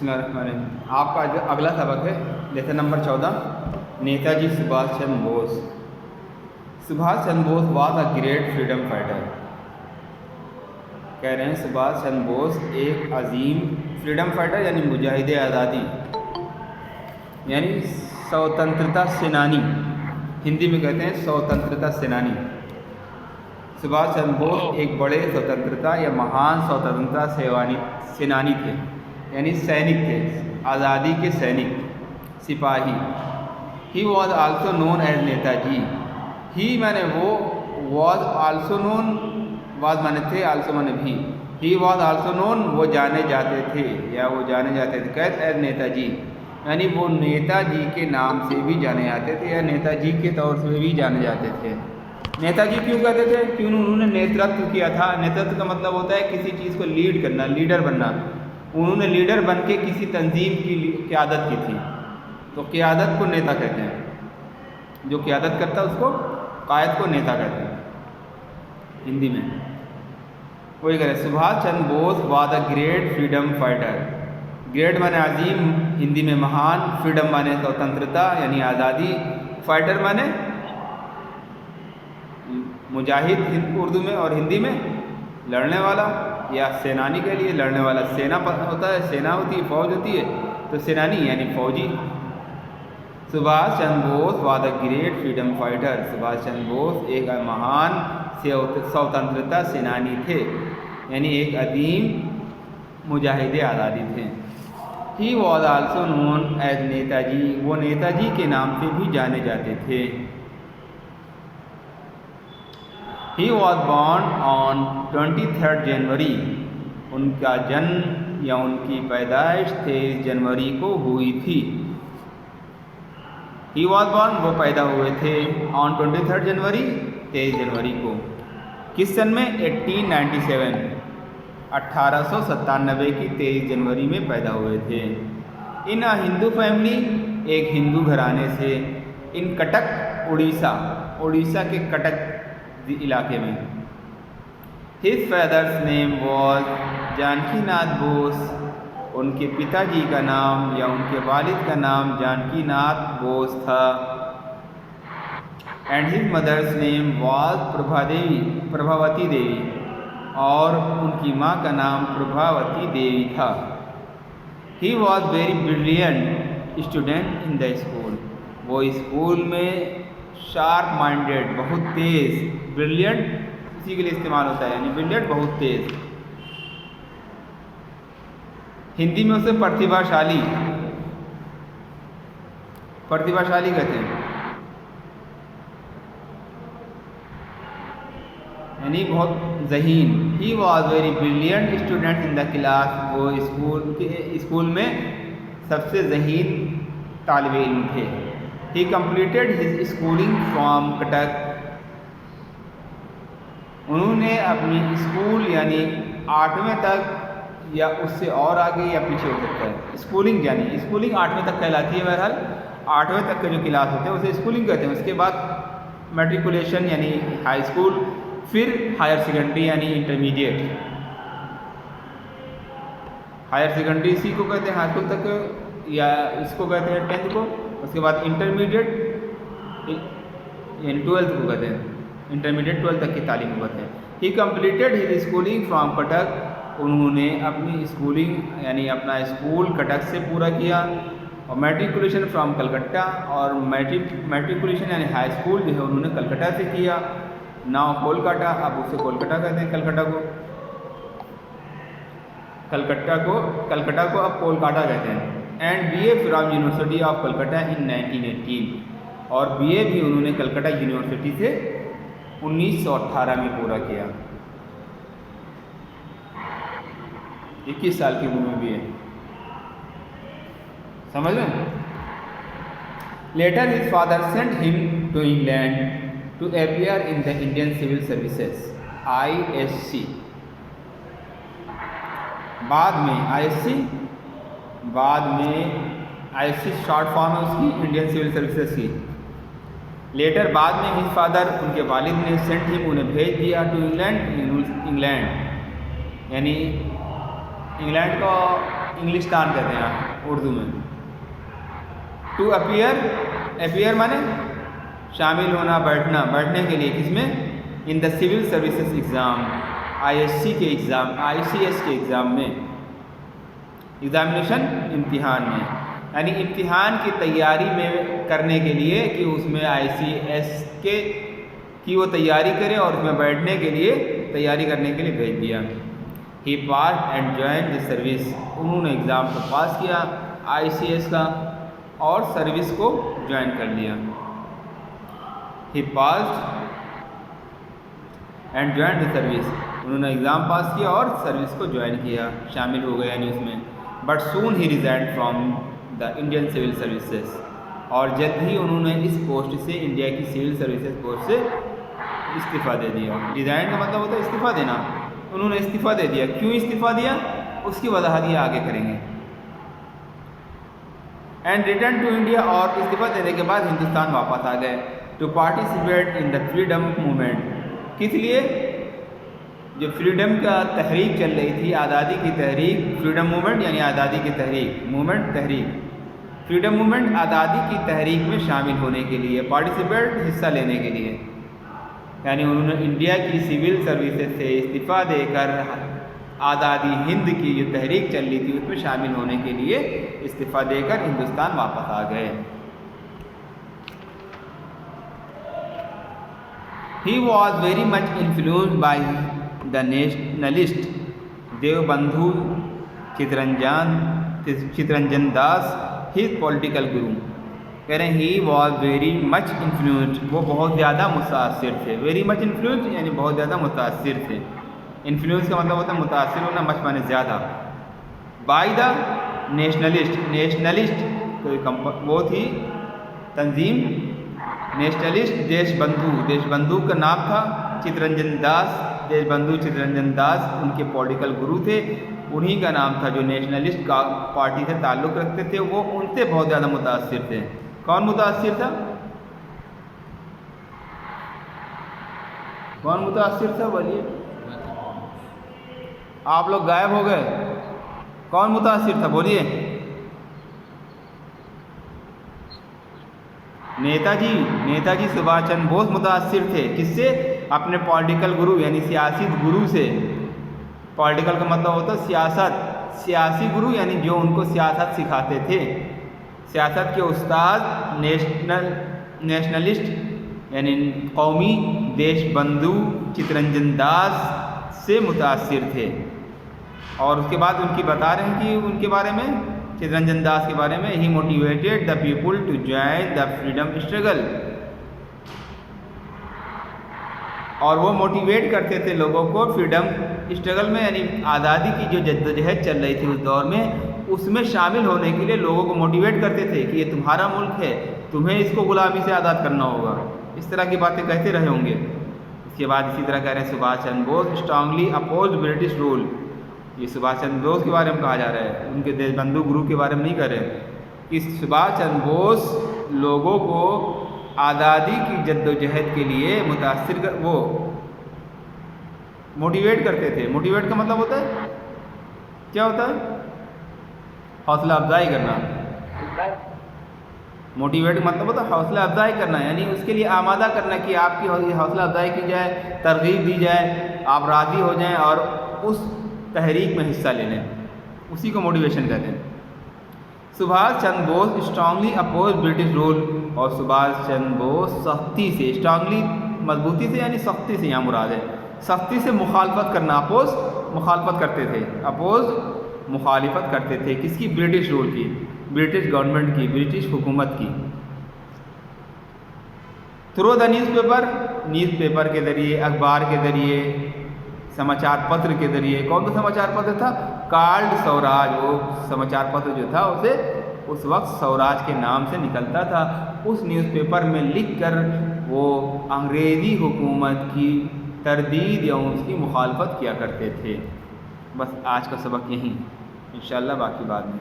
बिस्मिल्लाहिर्रहमानिर्रहीम। आपका अगला सबक है lesson number 14, Netaji Subhash Chandra Bose. Subhash Chandra Bose was a great freedom fighter. कह रहे हैं सुभाष चंद्र बोस एक अजीम फ्रीडम फाइटर यानी मुजाहिद आज़ादी यानी स्वतंत्रता सेनानी, हिंदी में कहते हैं स्वतंत्रता सेनानी। सुभाष चंद्र बोस एक बड़े स्वतंत्रता या महान स्वतंत्रता सेनानी थे, यानी सैनिक थे, आज़ादी के सैनिक, सिपाही। He was also known as Netaji. He माने वो, वॉज आल्सो नोन, वाज माने थे, आल्सो माने भी। ही वॉज आल्सो नोन, वो जाने जाते थे या वो जाने जाते थे, कैसे एज नेताजी, यानी वो नेताजी के नाम से भी जाने जाते थे या नेताजी के तौर से भी जाने जाते थे। नेताजी क्यों कहते थे? क्यों? उन्होंने नेतृत्व किया था। नेतृत्व का मतलब होता है किसी चीज़ को लीड करना, लीडर बनना। उन्होंने लीडर बन के किसी तंजीम की क़यादत की थी, तो क़यादत को नेता कहते हैं। जो क़यादत करता है उसको कायद को नेता कहते हैं हिंदी में। वही कह रहे Subhash Chandra Bose was a great freedom fighter. Great माने अजीम, हिंदी में महान, फ्रीडम माने स्वतंत्रता यानी आज़ादी, फाइटर माने मुजाहिद उर्दू में, और हिंदी में लड़ने वाला या सेनानी के लिए लड़ने वाला। सेना होता है, सेना होती है, फौज होती है, तो सेनानी यानी फौजी। Subhash Chandra Bose was a great freedom fighter. Subhash Chandra Bose एक महान स्वतंत्रता सेनानी थे, यानी एक अदीम मुजाहिद आज़ादी थे। He was also known as Netaji, वो नेताजी के नाम से भी जाने जाते थे। He was born on 23 January, उनका जन्म या उनकी पैदाइश 23 जनवरी को हुई थी। ही वॉज बॉर्न, वो पैदा हुए थे, ऑन 23 जनवरी 23 जनवरी को। किस सन में? 1897, 1897 की 23 जनवरी में पैदा हुए थे। इन अ हिंदू फैमिली, एक हिंदू घराने से। इन कटक, उड़ीसा, उड़ीसा के कटक इलाके में। His father's name was Janakinath Bose, उनके पिताजी का नाम या उनके वालिद का नाम जानकीनाथ बोस था। And his mother's name was Prabhavati Devi, और उनकी माँ का नाम प्रभावती देवी था। He was very brilliant student in the school, वो स्कूल में शार्प माइंडेड, बहुत तेज़, ब्रिलियंट इसी के लिए इस्तेमाल होता है, यानी ब्रिलियंट बहुत तेज़। हिंदी में उसे प्रतिभाशाली, प्रतिभाशाली कहते हैं, यानी बहुत ज़हीन। He was very brilliant student in the class, वो स्कूल में सबसे ज़हीन तालिब इल्म थे। He completed his schooling from Cuttack, उन्होंने अपनी स्कूल यानी 8वें तक या उससे और आगे या पीछे हो सकता है। स्कूलिंग यानी स्कूलिंग 8वें तक कहलाती है। बहरहाल 8वें तक के जो क्लास होते हैं उसे स्कूलिंग कहते हैं। उसके बाद मैट्रिकुलेशन यानी हाई स्कूल, फिर हायर सेकेंडरी यानी इंटरमीडिएट। हायर सेकेंडरी इसी को कहते हैं, हाई स्कूल तक, या इसको कहते हैं 10th को। उसके बाद इंटरमीडिएट यानी 12th को कहते हैं, इंटरमीडिएट 12th तक की तालीम को कहते हैं। He completed his schooling from Cuttack, उन्होंने अपनी स्कूलिंग यानी अपना स्कूल कटक से पूरा किया। और मैट्रिकुलेशन फ्रॉम कलकत्ता, और मैट्रिकुलेशन यानी हाई स्कूल जो है उन्होंने कलकत्ता से किया। नाउ कोलकाता, अब उसे कोलकाता कहते हैं, कलकत्ता को अब कोलकाता कहते हैं। And BA from university of Calcutta in 1918, और BA भी उन्होंने कलकत्ता यूनिवर्सिटी से 1918 में पूरा किया। 21 साल की उम्र में BA, समझ में। Later his father sent him to England to appear in the Indian civil services, ISC। बाद में ISC शॉर्ट फॉर्म है उसकी, इंडियन सिविल सर्विसेज की। लेटर बाद में हिज फादर, उनके वालिद ने, सेंट हिम, उन्हें भेज दिया, टू इंग्लैंड, इंग्लैंड यानी इंग्लैंड को इंग्लिस्तान कहते हैं उर्दू में। टू अपीयर माने शामिल होना, बैठना, बैठने के लिए किसमें, in the civil services exam, ISC के एग्ज़ाम, ICS के एग्ज़ाम में, एग्ज़ामिनेशन इम्तिहान में, यानी इम्तिहान की तैयारी में करने के लिए कि उसमें ICS के की वो तैयारी करे और उसमें बैठने के लिए तैयारी करने के लिए भेज दिया। ही पास एंड ज्वाइन द सर्विस, उन्होंने एग्ज़ाम को पास किया ICS का और सर्विस को ज्वाइन कर लिया। ही पास एंड ज्वाइन द सर्विस, उन्होंने एग्ज़ाम पास किया और सर्विस को ज्वाइन किया, शामिल हो गए यानी उसमें। बट सून ही resign from the Indian civil services, और जल्द ही उन्होंने इस पोस्ट से, इंडिया की सिविल सर्विसेज पोस्ट से इस्तीफ़ा दे दिया। रिजाइन का मतलब होता है इस्तीफ़ा देना, उन्होंने इस्तीफ़ा दे दिया। क्यों इस्तीफ़ा दिया उसकी वजाहत ये आगे करेंगे। एंड रिटर्न टू इंडिया, और इस्तीफ़ा देने के बाद हिंदुस्तान वापस आ गए। To participate in the freedom movement, किस लिए, जो फ्रीडम का तहरीक चल रही थी, आज़ादी की तहरीक, फ्रीडम मूवमेंट यानी आज़ादी की तहरीक, मूवमेंट तहरीक, फ्रीडम मूवमेंट आज़ादी की तहरीक में शामिल होने के लिए, पार्टिसिपेट हिस्सा लेने के लिए, यानी उन्होंने इंडिया की सिविल सर्विसेज से इस्तीफ़ा देकर आज़ादी हिंद की जो तहरीक चल रही थी उसमें शामिल होने के लिए इस्तीफ़ा देकर हिंदुस्तान वापस आ गए। He was very much influenced by the nationalist Deshbandhu Chittaranjan Das, his political guru. कह रहे हैं he was very much influenced, वो बहुत ज़्यादा मुतासिर थे। वेरी मच इन्फ्लुएंस्ड यानी बहुत ज़्यादा मुतासिर थे। इन्फ्लुएंस का मतलब होता है मुतासिर होना, मच माने ज़्यादा। बाय द नेशनलिस्ट, नेशनलिस्ट तो वो थी तंजीम, नेशनलिस्ट देशबंधु, देशबंधु का नाम था चितरंजन दास, देशबंधु चितरंजन दास उनके पॉलिटिकल गुरु थे। उन्हीं का नाम था जो नेशनलिस्ट का पार्टी से ताल्लुक़ रखते थे, वो उनसे बहुत ज़्यादा मुतासिर थे। कौन मुतासिर था, कौन मुतासिर था, बोलिए। आप लोग गायब हो गए, कौन मुतासिर था, बोलिए। नेताजी सुभाष चंद्र बोस मुतासिर थे। किससे, अपने पॉलिटिकल गुरु यानी सियासी गुरु से। पॉलिटिकल का मतलब होता है सियासत, सियासी गुरु यानी जो उनको सियासत सिखाते थे, सियासत के उस्ताद, नेशनलिस्ट यानी कौमी देशबंधु चितरंजन दास से मुतासिर थे। और उसके बाद उनकी बता रहे हैं कि उनके बारे में, चितरंजन दास के बारे में, he motivated the people to join the freedom struggle, और वो मोटिवेट करते थे लोगों को फ्रीडम स्ट्रगल में, यानी आज़ादी की जो जद्दोजहद चल रही थी उस दौर में, उसमें शामिल होने के लिए लोगों को मोटिवेट करते थे कि ये तुम्हारा मुल्क है, तुम्हें इसको गुलामी से आज़ाद करना होगा। इस तरह की बातें कहते रहे होंगे। इसके बाद इसी तरह कह रहे हैं Subhash Chandra Bose strongly oppose British rule. ये सुभाष चंद्र बोस के बारे में कहा जा रहा है, उनके देशबंधु गुरु के बारे में नहीं कह रहे। कि सुभाष चंद्र बोस लोगों को आज़ादी की जद्दोजहद के लिए मुतासिर कर, वो मोटिवेट करते थे। मोटिवेट का मतलब होता है क्या होता है, हौसला अफजाई करना। मोटिवेट का मतलब होता है हौसला अफजाई करना, यानी उसके लिए आमादा करना कि आपकी हौसला अफजाई की जाए, तरगीब दी जाए, आप राज़ी हो जाएं और उस तहरीक में हिस्सा ले लें, उसी को मोटिवेशन कहते हैं। Subhash Chandra Bose strongly oppose British rule, और सुभाष चंद्र बोस सख्ती से, स्ट्रांगली मजबूती से यानी सख्ती से यहाँ मुराद है, सख्ती से मुखालफत करना, अपोज मुखालफत करते थे, अपोज मुखालिफत करते थे। किसकी, ब्रिटिश रूल की, ब्रिटिश गवर्नमेंट की, ब्रिटिश हुकूमत की। थ्रू द न्यूज़पेपर के ज़रिए, अखबार के ज़रिए, समाचार पत्र के ज़रिए। कौन सा समाचार पत्र था, कार्ड स्वराज, वो समाचार पत्र जो था उसे उस वक्त स्वराज के नाम से निकलता था। उस न्यूज़पेपर में लिखकर वो अंग्रेज़ी हुकूमत की तरदीद या उसकी मुखालफत किया करते थे। बस आज का सबक यहीं, इंशाअल्लाह बाकी बाद में।